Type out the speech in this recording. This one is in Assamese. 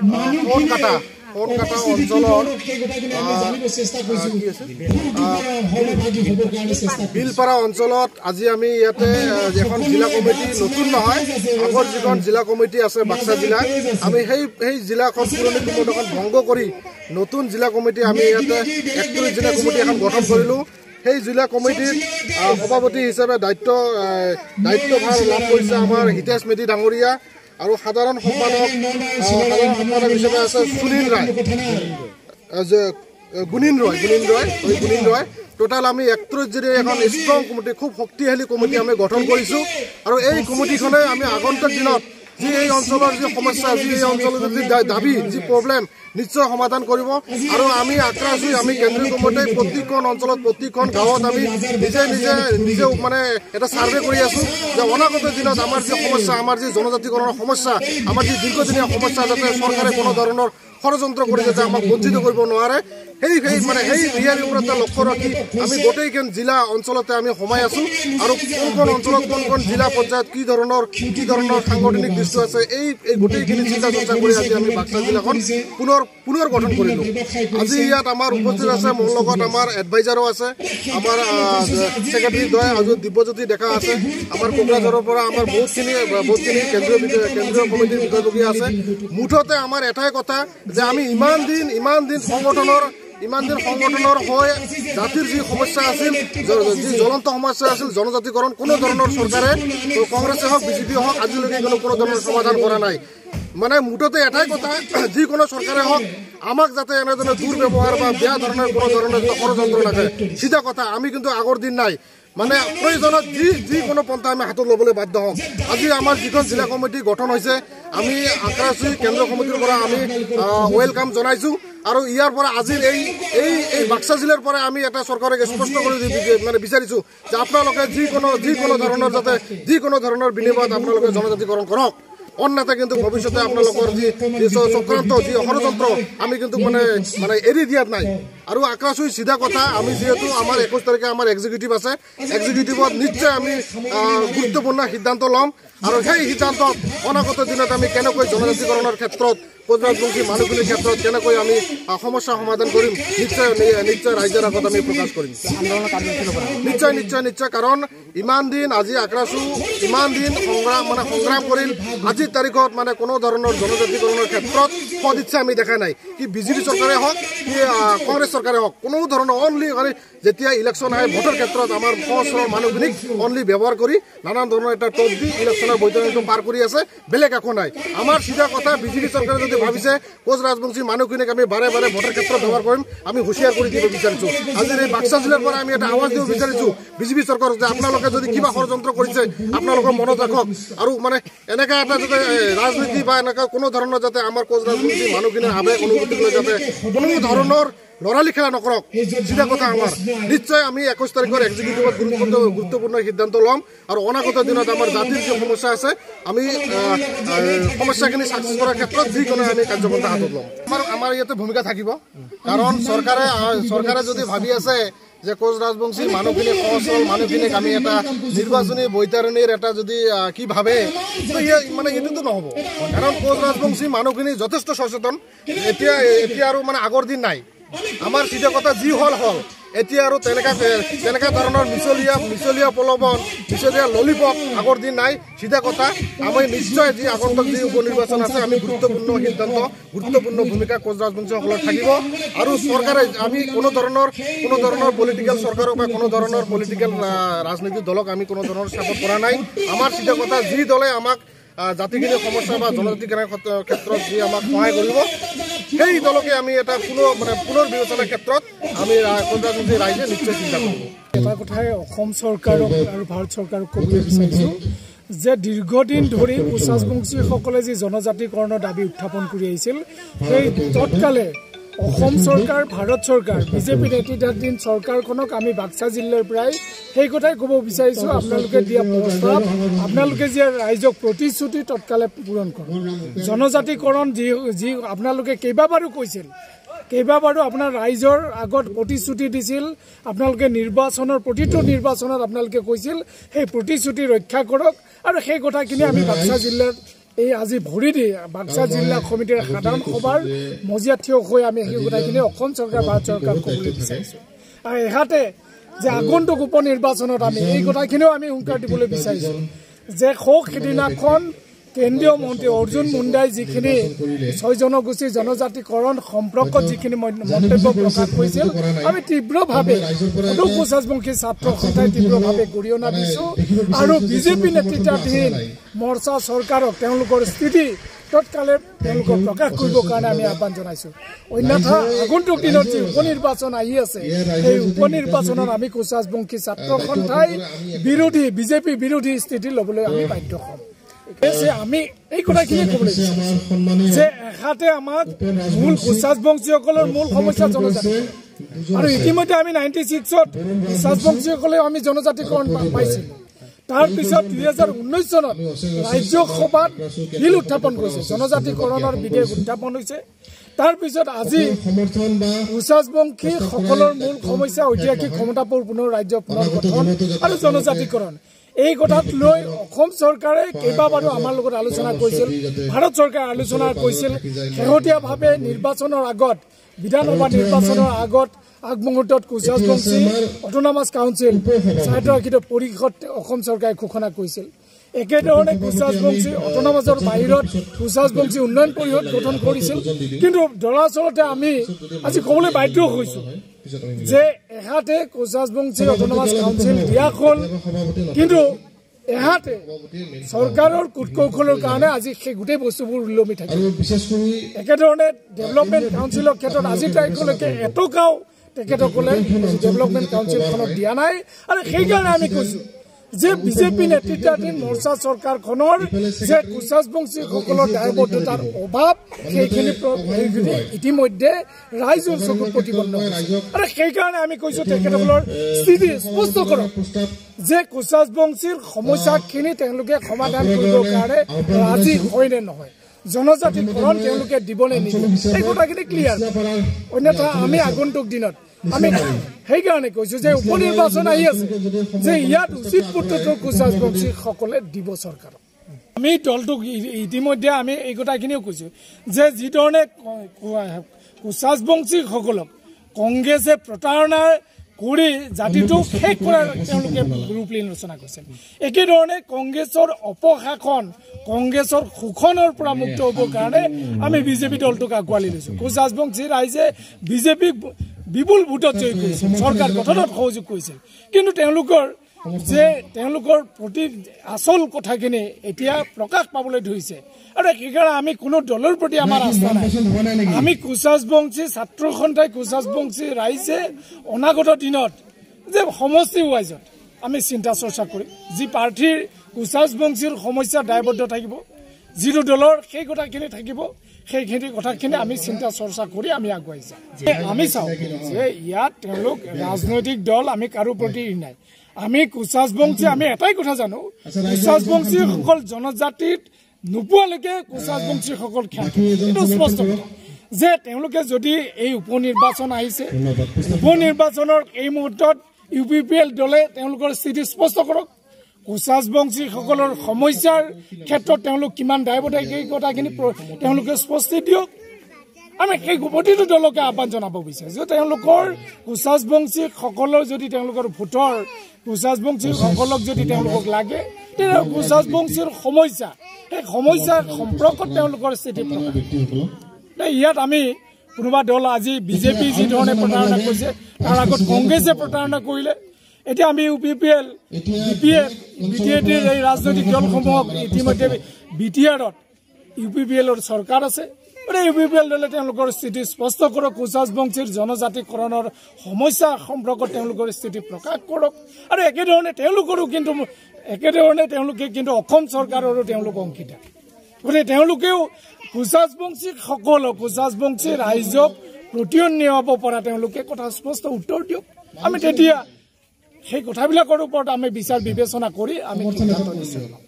সোণকাটা অঞ্চলৰ বিলপাৰা অঞ্চলত আজি আমি ইয়াতে এখন জিলা কমিটি নতুন নহয় আগৰ যিখন জিলা কমিটি আছে বাক্সা জিলাত আমি সেই জিলাখন পুৰণি কমিটিখন ভংগ কৰি নতুন জিলা কমিটি আমি ইয়াতে 31 জিলা কমিটি এখন গঠন কৰিলোঁ। সেই জিলা কমিটিৰ সভাপতি হিচাপে দায়িত্বভাৰ লাভ কৰিছে আমাৰ হিতেশ মেধি ডাঙৰীয়া আৰু সাধাৰণ সম্পাদক হিচাপে আছে সুনীল ৰায় গুণীন ৰয় টোটাল আমি 31 জনেৰ এখন স্ট্ৰং কমিটি খুব শক্তিশালী কমিটি আমি গঠন কৰিছোঁ আৰু এই কমিটিখনে আমি আগন্তুক দিনত যি এই অঞ্চলৰ যি সমস্যা যি এই অঞ্চলৰ যি দাবী যি প্ৰব্লেম নিশ্চয় সমাধান কৰিব আৰু আমি আশা আছোঁ আমি কেন্দ্ৰীয় কমিটি প্ৰতিখন অঞ্চলত প্ৰতিখন গাঁৱত আমি নিজে মানে এটা সাৰ্ভে কৰি আছোঁ যে অনাগত দিনত আমাৰ যি সমস্যা আমাৰ যি জনজাতিকৰণৰ সমস্যা আমাৰ যি দীৰ্ঘদিনীয়া সমস্যা যাতে চৰকাৰে কোনো ধৰণৰ ষড়যন্ত্ৰ কৰি যাতে আমাক বঞ্চিত কৰিব নোৱাৰে সেই ইয়াৰ ওপৰত লক্ষ্য ৰাখি আমি গোটেইখন জিলা অঞ্চলতে আমি সোমাই আছোঁ আৰু কোন অঞ্চলত কোন জিলা পৰ্যায়ত কি ধৰণৰ সাংগঠনিক দৃশ্য আছে এই গোটেইখিনি চিন্তা চৰ্চা কৰি আজি আমি বাক্সা জিলাখন পুনৰ গঠন কৰিলোঁ। আজি ইয়াত আমাৰ উপস্থিত আছে মোৰ লগত আমাৰ এডভাইজাৰো আছে আমাৰ ছেক্ৰেটাৰী দ্বয় আজি দিব্যজ্যোতি ডেকা আছে আমাৰ কোকৰাঝাৰৰ পৰা আমাৰ বহুতখিনি কেন্দ্ৰীয় কমিটিৰ বিষয়ববীয়া আছে। মুঠতে আমাৰ এটাই কথা যে আমি ইমান দিন সংগঠনৰ হৈ জাতিৰ যি সমস্যা আছিল যি জ্বলন্ত সমস্যা আছিল জনজাতিকৰণ কোনো ধৰণৰ চৰকাৰে কংগ্ৰেছে হওক বিজেপি হওক আজিলৈকে কোনো ধৰণৰ সমাধান কৰা নাই। মানে মুঠতে এটাই কথা যিকোনো চৰকাৰে হওক আমাক যাতে এনেধৰণৰ দুৰ্ব্যৱহাৰ বা বেয়া ধৰণৰ কোনো ধৰণৰ ষড়যন্ত্ৰ নাথাকে চিধা কথা আমি কিন্তু আগৰ দিন নাই মানে প্ৰয়োজনত যিকোনো পন্থা আমি হাতত ল'বলৈ বাধ্য হওঁ। আজি আমাৰ যিখন জিলা কমিটি গঠন হৈছে আমি আক্ৰাচী কেন্দ্ৰীয় কমিটিৰ পৰা আমি ৱেলকাম জনাইছোঁ আৰু ইয়াৰ পৰা আজিৰ এই বাক্সা জিলাৰ পৰা আমি এটা চৰকাৰক স্পষ্ট কৰি মানে বিচাৰিছোঁ যে আপোনালোকে যিকোনো ধৰণৰ বিনিময়ত আপোনালোকে জনজাতিকৰণ কৰক অন্যথা কিন্তু ভৱিষ্যতে আপোনালোকৰ যি চক্ৰান্ত যি ষড়যন্ত্ৰ আমি কিন্তু মানে এৰি দিয়াত নাই। আৰু আক্ৰাচী চিধা কথা আমি যিহেতু আমাৰ 21 তাৰিখে আমাৰ এক্সিকিউটিভ আছে এক্সিকিউটিভত নিশ্চয় আমি গুৰুত্বপূৰ্ণ সিদ্ধান্ত ল'ম আৰু সেই সিদ্ধান্তত অনাগত দিনত আমি কেনেকৈ জনজাতিকৰণৰ ক্ষেত্ৰত কোচৰাজবংশী মানুহখিনিৰ ক্ষেত্ৰত কেনেকৈ আমি সমস্যা সমাধান কৰিম নিশ্চয় ৰাইজৰ আগত আমি প্ৰকাশ কৰিম। নিশ্চয় কাৰণ ইমান দিন আজি আক্ৰাচু ইমান দিন সংগ্ৰাম কৰিল আজিৰ তাৰিখত মানে কোনো ধৰণৰ জনজাতিকৰণৰ ক্ষেত্ৰত সদিচ্ছা আমি দেখা নাই কি বিজেপি চৰকাৰে হওক কি কংগ্ৰেছ চৰকাৰে হওক কোনো ধৰণৰ অনলি যেতিয়া ইলেকশ্যন আহে ভোটৰ ক্ষেত্ৰত আমাৰ সহস্ৰৰ মানুহখিনিক অনলি ব্যৱহাৰ কৰি নানান ধৰণৰ এটা টপ দি ইলেকশ্যনৰ বৈতৰণিটো পাৰ কৰি আছে বেলেগ একো নাই। আমাৰ চিধা কথা বিজেপি চৰকাৰে যদি ভাবিছে কোচ ৰাজবংশী মানুহখিনিক আমি বাৰে ভোটৰ ক্ষেত্ৰত ব্যৱহাৰ কৰিম আমি হুঁচিয়াৰ কৰি দিব বিচাৰিছোঁ। আজিৰ এই বাক্সা জিলাৰ পৰা আমি এটা আৱাজ দিব বিচাৰিছোঁ বিজেপি চৰকাৰক যে আপোনালোকে যদি কিবা ষড়যন্ত্ৰ কৰিছে আপোনালোকৰ মনত ৰাখক আৰু মানে এনেকুৱা এটা যাতে ৰাজনীতি বা এনেকুৱা কোনো ধৰণৰ যাতে আমাৰ কোচ ৰাজবংশী মানুহখিনিৰ আৱেগ অনুভূতি লৈ যাতে কোনো ধৰণৰ লৰালি খেলা নকৰক চিধা কথা আমাৰ নিশ্চয় আমি 21 তাৰিখৰ এক্সিকিউটিভত গুৰুত্বপূৰ্ণ সিদ্ধান্ত ল'ম আৰু অনাগত দিনত আমাৰ জাতিৰ যি সমস্যা আছে আমি সমস্যাখিনি চাকচেছ কৰাৰ ক্ষেত্ৰত যিকোনো আমি কাৰ্যপন্থা হাতত ল'ম। আমাৰ ইয়াতে ভূমিকা থাকিব কাৰণ চৰকাৰে যদি ভাবি আছে যে কোচ ৰাজবংশী মানুহখিনি সহজ মানুহখিনিক আমি এটা নিৰ্বাচনী বৈতৰণিৰ এটা যদি কি ভাবে মানে এইটোতো নহ'ব কাৰণ কোচ ৰাজবংশী মানুহখিনি যথেষ্ট সচেতন এতিয়া আৰু মানে আগৰ দিন নাই আমাৰ চিধা কথা যি হ'ল এতিয়া আৰু তেনেকুৱা ধৰণৰ মিছলীয়া প্ৰলোভন মিছলীয়া ললিপপ আগৰ দিন নাই চিধা কথা আমি নিশ্চয় যি আগন্তুক যি উপ নিৰ্বাচন আছে আমি গুৰুত্বপূৰ্ণ ভূমিকা কোচ ৰাজবংশীসকলৰ থাকিব আৰু চৰকাৰে আমি কোনো ধৰণৰ পলিটিকেল চৰকাৰক বা কোনো ধৰণৰ পলিটিকেল ৰাজনৈতিক দলক আমি কোনো ধৰণৰ চাপত কৰা নাই। আমাৰ চিধা কথা যি দলে আমাক জাতিখিনিৰ সমস্যা বা জনজাতিকৰণৰ ক্ষেত্ৰত যি আমাক সহায় কৰিব সেই দলকে আমি এটা পুনৰ বিবেচনাৰ ক্ষেত্ৰত আমি ৰাইজে নিশ্চয় চিন্তা কৰিব। এটা কথাই অসম চৰকাৰক আৰু ভাৰত চৰকাৰক ক'বলৈ বিচাৰিছোঁ যে দীৰ্ঘদিন ধৰি কোচ ৰাজবংশীসকলে যি জনজাতিকৰণৰ দাবী উত্থাপন কৰি আহিছিল সেই তৎকালে অসম চৰকাৰ ভাৰত চৰকাৰ বিজেপি নেতৃত্বাধীন চৰকাৰখনক আমি বাক্সা জিলাৰ পৰাই সেই কথাই ক'ব বিচাৰিছোঁ আপোনালোকে দিয়া প্ৰস্তাৱ আপোনালোকে যে ৰাইজক প্ৰতিশ্ৰুতি তৎকালে পূৰণ কৰক। জনজাতিকৰণ যি আপোনালোকে কেইবাবাৰো কৈছিল কেইবাবাৰো আপোনাৰ ৰাইজৰ আগত প্ৰতিশ্ৰুতি দিছিল আপোনালোকে প্ৰতিটো নিৰ্বাচনত আপোনালোকে কৈছিল সেই প্ৰতিশ্ৰুতি ৰক্ষা কৰক আৰু সেই কথাখিনি আমি বাক্সা জিলাৰ এই আজি ভৰি দি বাক্সা জিলা সমিতিৰ সাধাৰণ সভাৰ মজিয়াত থিয় হৈ আমি সেই কথাখিনি অসম চৰকাৰ ভাৰত চৰকাৰ ক'বলৈ বিচাৰিছোঁ আৰু ইহাতে যে আগন্তুক উপ নিৰ্বাচনত আমি এই কথাখিনিও আমি হুংকাৰ দিবলৈ বিচাৰিছোঁ যে সিদিনাখন কেন্দ্ৰীয় মন্ত্ৰী অৰ্জুন মুণ্ডাই যিখিনি 6 জনগোষ্ঠী জনজাতিকৰণ সম্পৰ্কত যিখিনি মন্তব্য প্ৰকাশ কৰিছিল আমি তীব্ৰভাৱে সদৌ কোচ-ৰাজবংশী ছাত্ৰ সন্থাই তীব্ৰভাৱে গৰিহণা দিছোঁ আৰু বিজেপি নেতৃত্বাধীন মৰ্চা চৰকাৰক তেওঁলোকৰ স্থিতি তৎকালে তেওঁলোকক প্ৰকাশ কৰিবৰ কাৰণে আমি আহ্বান জনাইছোঁ অন্যথা আগন্তুক দিনত যি উপ নিৰ্বাচন আহি আছে সেই উপ নিৰ্বাচনত আমি কোচ-ৰাজবংশী ছাত্ৰ সন্থাই বিৰোধী বিজেপি বিৰোধী স্থিতি ল'বলৈ আমি বাধ্য হ'ম আমি এই কথাখিনি ক'বলৈ যে এহাতে আমাক মূল কোচ-ৰাজবংশীসকলৰ মূল সমস্যা জনজাতি আৰু ইতিমধ্যে আমি 96ত কোচ-ৰাজবংশীসকলে আমি জনজাতিকৰণ পাইছিলোঁ তাৰপিছত 2019 চনত ৰাজ্যসভাত বিল উত্থাপন কৰিছে জনজাতিকৰণৰ বিধেয়ক উত্থাপন হৈছে তাৰপিছত আজি কোচ-ৰাজবংশী সকলৰ মূল সমস্যা ঐতিহাসিক ক্ষমতাপূৰ পুনৰ ৰাজ্য পুনৰ গঠন আৰু জনজাতিকৰণ এই কথাক লৈ অসম চৰকাৰে কেইবাবাৰো আমাৰ লগত আলোচনা কৰিছিল ভাৰত চৰকাৰে আলোচনা কৰিছিল শেহতীয়াভাৱে নিৰ্বাচনৰ আগত বিধানসভা নিৰ্বাচনৰ আগত আগমুহূৰ্তত কোচ-ৰাজবংশী অটোনমাছ কাউন্সিল স্বায়ত্তশাসিত পৰিষদ অসম চৰকাৰে ঘোষণা কৰিছিল একেধৰণে কোচ-ৰাজবংশী অটোনমাছৰ বাহিৰত কোচ-ৰাজবংশী উন্নয়ন পৰিষদ গঠন কৰিছিল কিন্তু দৰাচলতে আমি আজি ক'বলৈ বাধ্য হৈছোঁ যে এহাতে কোচ-ৰাজবংশী অটোনমাছ কাউন্সিল দিয়া হ'ল কিন্তু এহাতে চৰকাৰৰ কুটকৌশলৰ কাৰণে আজি সেই গোটেই বস্তুবোৰ ওলমি থাকে একেধৰণে ডেভেলপমেণ্ট কাউন্সিলৰ ক্ষেত্ৰত আজি তাৰিখলৈকে এটকাও তেখেতসকলে ডেভেলপমেণ্ট কাউন্সিলখনত দিয়া নাই আৰু সেইকাৰণে আমি কৈছোঁ যে বিজেপি নেতৃত্বাধীন মৰ্চা চৰকাৰখনৰ যে কোচ-ৰাজবংশীসকলৰ দায়বদ্ধতাৰ অভাৱ সেইখিনি ইতিমধ্যে ৰাইজৰ চকুত প্ৰতিপন্ন হৈছে আৰু সেইকাৰণে আমি কৈছোঁ তেখেতসকলৰ স্থিতি স্পষ্ট কৰক যে কোচ-ৰাজবংশীৰ সমস্যাখিনি তেওঁলোকে সমাধান কৰিবৰ কাৰণে ৰাজি হয় নে নহয় জনজাতিকৰণ তেওঁলোকে দিবলৈ নিদিয়ে এই কথাখিনি ক্লিয়াৰ অন্যথা আমি আগন্তুক দিনত আমি সেইকাৰণে কৈছোঁ যে উপ নিৰ্বাচন আহি আছে যে ইয়াত উচিত পদ্ধতিৰ কোচ-ৰাজবংশীসকলে দিব চৰকাৰক আমি দলটোক ইতিমধ্যে আমি এই কথাখিনিও কৈছোঁ যে যিধৰণে কোচ-ৰাজবংশীসকলক কংগ্ৰেছে প্ৰতাৰণাৰ কৰি জাতিটো শেষ কৰাৰ তেওঁলোকে ৰূপলীন ৰচনা কৰিছিল একেধৰণে কংগ্ৰেছৰ অপশাসন কংগ্ৰেছৰ শোষণৰ পৰা মুক্ত হ'বৰ কাৰণে আমি বিজেপি দলটোক আগুৱালি লৈছোঁ কোচ-ৰাজবংশী ৰাইজে বিজেপিক বিপুল ভোটত জয়ী কৰিছিল চৰকাৰ গঠনত সহযোগ কৰিছিল কিন্তু তেওঁলোকৰ প্ৰতি আচল কথাখিনি এতিয়া প্ৰকাশ পাবলৈ ধৰিছে আৰু সেইকাৰণে আমি কোনো দলৰ প্ৰতি আমাৰ আস্থা নাই আমি কোচ-ৰাজবংশী ছাত্ৰ সন্থাই কোচ-ৰাজবংশী ৰাইজে অনাগত দিনত যে সমষ্টি ৱাইজত আমি চিন্তা চৰ্চা কৰিম যি প্ৰাৰ্থীৰ কোচ-ৰাজবংশীৰ সমস্যা দায়বদ্ধ থাকিব যিটো দলৰ সেই কথাখিনি থাকিব সেইখিনি কথাখিনি আমি চিন্তা চৰ্চা কৰি আমি আগুৱাই যাম আমি চাওঁ যে ইয়াত তেওঁলোক ৰাজনৈতিক দল আমি কাৰো প্ৰতি নাই আমি কোচ-ৰাজবংশী আমি এটাই কথা জানো কোচ-ৰাজবংশীসকল জনজাতিত নোপোৱালৈকে কোচ-ৰাজবংশীসকল খ্যাত এইটো স্পষ্ট কথা যে তেওঁলোকে যদি এই উপ নিৰ্বাচন আহিছে উপ নিৰ্বাচনৰ এই মুহূৰ্তত UPPL দলে তেওঁলোকৰ স্থিতি স্পষ্ট কৰক কোচ-ৰাজবংশীসকলৰ সমস্যাৰ ক্ষেত্ৰত তেওঁলোক কিমান দায়বদ্ধ এই কথাখিনি তেওঁলোকে স্পষ্টি দিয়ক আমি সেই প্ৰতিটো দলকে আহ্বান জনাব বিচাৰিছোঁ যে তেওঁলোকৰ কোচ-ৰাজবংশীসকলৰ যদি তেওঁলোকৰ ভোটৰ কোচ-ৰাজবংশীসকলক যদি তেওঁলোকক লাগে তেতিয়া কোচ-ৰাজবংশীৰ সমস্যা সেই সমস্যাৰ সম্পৰ্কত তেওঁলোকৰ স্থিতি ইয়াত আমি কোনোবা দল আজি বিজেপি যি ধৰণে প্ৰতাৰণা কৰিছে তাৰ আগত কংগ্ৰেছে প্ৰতাৰণা কৰিলে এতিয়া আমি UPPL BTADৰ এই ৰাজনৈতিক দলসমূহক ইতিমধ্যে BTRত UPPLৰ চৰকাৰ আছে UPPL দলে তেওঁলোকৰ স্থিতি স্পষ্ট কৰক কোচ-ৰাজবংশীৰ জনজাতিকৰণৰ সমস্যা সম্পৰ্কত তেওঁলোকৰ স্থিতি প্ৰকাশ কৰক আৰু একেধৰণে তেওঁলোকে কিন্তু অসম চৰকাৰৰো তেওঁলোক অংশীদাৰ গতিকে তেওঁলোকেও কোচ-ৰাজবংশী ৰাইজক প্ৰতিনিধি হ'ব পৰা তেওঁলোকে কথা স্পষ্ট উত্তৰ দিয়ক আমি তেতিয়া সেই কথাবিলাকৰ ওপৰত আমি বিচাৰ বিবেচনা কৰি আমি সিদ্ধান্ত নিশ্চয় ল'ম